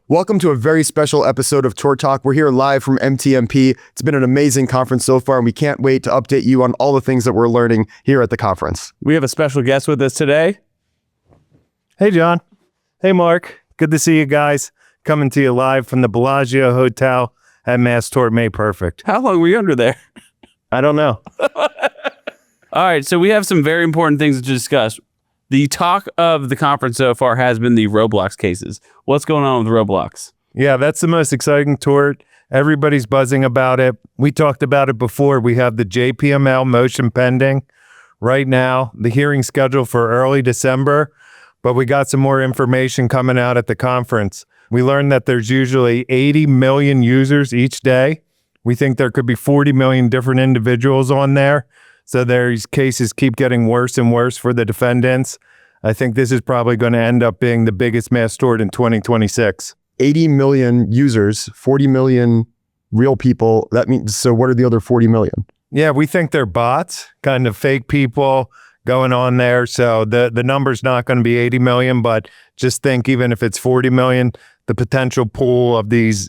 Welcome to a very special episode of Tort Talk. We're here live from MTMP. It's been an amazing conference so far, and we can't wait to update you on all the things that we're learning here at the conference. We have a special guest with us today. Hey, John. Hey, Mark. Good to see you guys. Coming to you live from the Bellagio Hotel at Mass Tort Made Perfect. How long were you under there? I don't know. All right, so we have some very important things to discuss. The talk of the conference so far has been the Roblox cases. What's going on with Roblox? Yeah, that's the most exciting tort. Everybody's buzzing about it. We talked about it before. We have the JPML motion pending right now, the hearing scheduled for early December, but we got some more information coming out at the conference. We learned that there's usually 80 million users each day. We think there could be 40 million different individuals on there. So these cases keep getting worse and worse for the defendants. I think this is probably going to end up being the biggest mass tort in 2026. 80 million users, 40 million real people. That means, so what are the other 40 million? Yeah, we think they're bots, kind of fake people going on there. So the number's not going to be 80 million, but just think even if it's 40 million, the potential pool of these,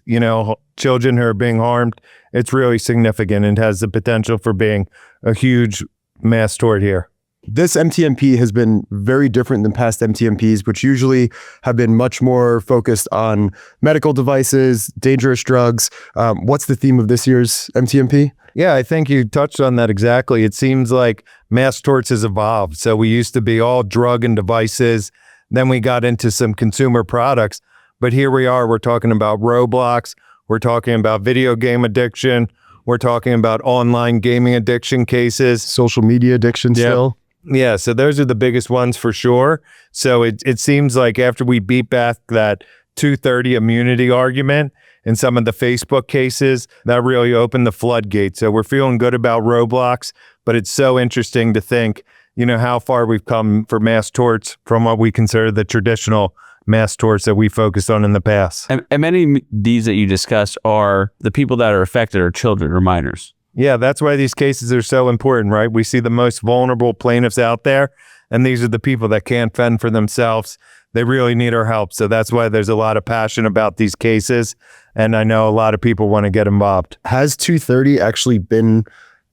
children who are being harmed, it's really significant and has the potential for being a huge mass tort here. This MTMP has been very different than past MTMPs, which usually have been much more focused on medical devices, dangerous drugs. What's the theme of this year's MTMP? Yeah, I think you touched on that exactly. It seems like mass torts has evolved. So we used to be all drug and devices. Then we got into some consumer products. But here we are, we're talking about Roblox. We're talking about video game addiction. We're talking about online gaming addiction cases. Social media addiction still. Yeah, so those are the biggest ones for sure. So it seems like after we beat back that 230 immunity argument in some of the Facebook cases, that really opened the floodgates. So we're feeling good about Roblox, but it's so interesting to think, how far we've come for mass torts from what we consider the traditional mass torts that we focused on in the past. And many of these that you discussed are the people that are affected are children or minors. Yeah, that's why these cases are so important, right? We see the most vulnerable plaintiffs out there, and these are the people that can't fend for themselves. They really need our help. So that's why there's a lot of passion about these cases, and I know a lot of people want to get involved. Has 230 actually been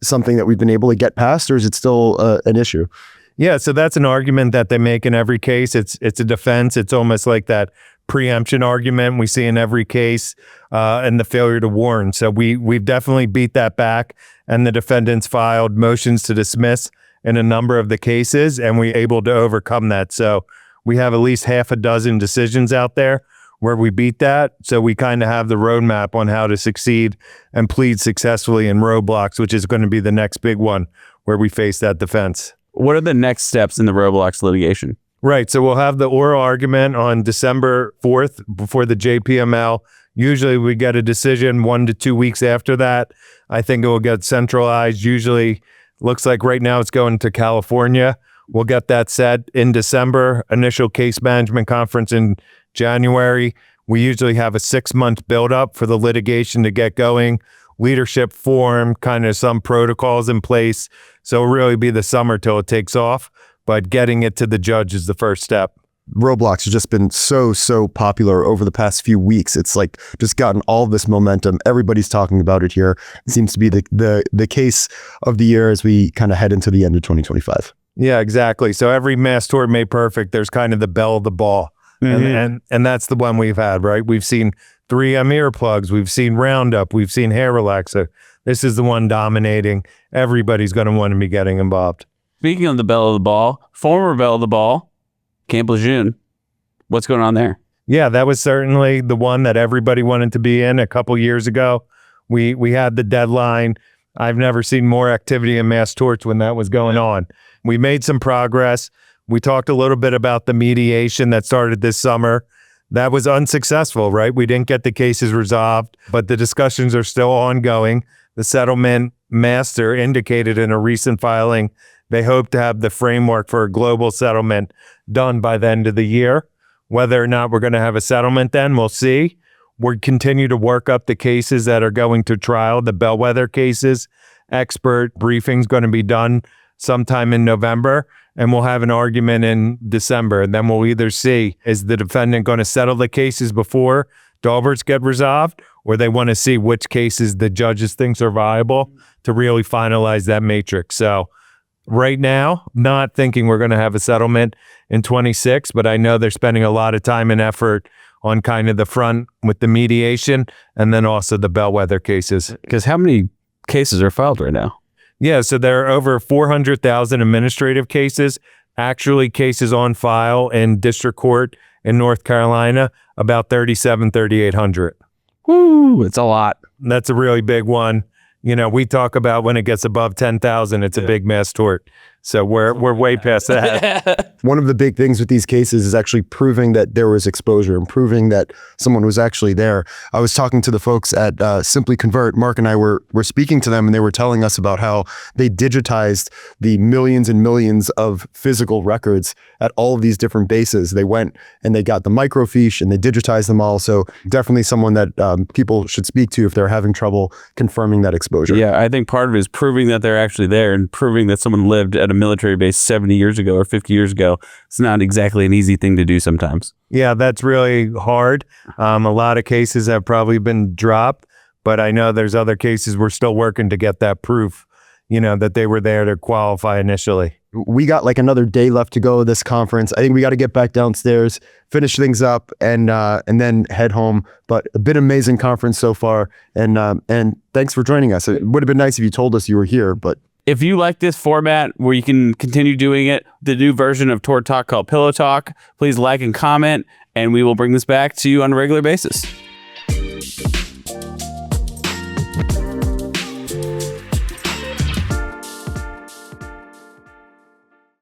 something that we've been able to get past, or is it still an issue? Yeah, so that's an argument that they make in every case. It's a defense. It's almost like that preemption argument we see in every case and the failure to warn. So we've definitely beat that back, and the defendants filed motions to dismiss in a number of the cases, and we're able to overcome that. So we have at least half a dozen decisions out there where we beat that. So we kind of have the roadmap on how to succeed and plead successfully in Roblox, which is going to be the next big one where we face that defense. What are the next steps in the Roblox litigation? Right. So we'll have the oral argument on December 4th before the JPML. Usually we get a decision 1 to 2 weeks after that. I think it will get centralized. Usually looks like right now it's going to California. We'll get that set in December, initial case management conference in January. We usually have a 6-month buildup for the litigation to get going. Leadership form, kind of some protocols in place. So it'll really be the summer till it takes off, but getting it to the judge is the first step. Roblox has just been so popular over the past few weeks. It's like just gotten all this momentum. Everybody's talking about it here. It seems to be the case of the year as we kind of head into the end of 2025. Yeah, exactly. So every mass tort made perfect, there's kind of the belle of the ball. Mm-hmm. And that's the one we've had, right? We've seen 3M earplugs, we've seen Roundup, we've seen hair relaxer. This is the one dominating. Everybody's going to want to be getting involved. Speaking of the belle of the ball, former belle of the ball, Camp Lejeune, what's going on there? Yeah, that was certainly the one that everybody wanted to be in a couple years ago. We had the deadline. I've never seen more activity in mass torts when that was going on. We made some progress. We talked a little bit about the mediation that started this summer. That was unsuccessful, right? We didn't get the cases resolved, but the discussions are still ongoing. The settlement master indicated in a recent filing they hope to have the framework for a global settlement done by the end of the year. Whether or not we're going to have a settlement then, we'll see. We continue to work up the cases that are going to trial, the bellwether cases, expert briefing's going to be done sometime in November, and we'll have an argument in December. And then we'll either see, is the defendant going to settle the cases before Dahlberts get resolved, or they want to see which cases the judges think are viable to really finalize that matrix. So right now, not thinking we're going to have a settlement in 26, but I know they're spending a lot of time and effort on kind of the front with the mediation and then also the bellwether cases. Because how many cases are filed right now? Yeah, so there are over 400,000 administrative cases, actually cases on file in district court in North Carolina, about 3,800. Woo, it's a lot. That's a really big one. You know, we talk about when it gets above 10,000, it's a big mass tort. So we're way past that. One of the big things with these cases is actually proving that there was exposure and proving that someone was actually there. I was talking to the folks at Simply Convert. Mark and I were speaking to them, and they were telling us about how they digitized the millions and millions of physical records at all of these different bases. They went and they got the microfiche and they digitized them all. So definitely someone that people should speak to if they're having trouble confirming that exposure. Yeah, I think part of it is proving that they're actually there and proving that someone lived at a military base 70 years ago or 50 years ago. It's not exactly an easy thing to do sometimes. Yeah, that's really hard. A lot of cases have probably been dropped, but I know there's other cases we're still working to get that proof, you know, that they were there to qualify initially. We got like another day left to go of this conference. I think we got to get back downstairs, finish things up, and then head home. But a bit amazing conference so far, and thanks for joining us. It would have been nice if you told us you were here, but if you like this format where you can continue doing it, the new version of Tort Talk called Pillow Talk, please like and comment, and we will bring this back to you on a regular basis.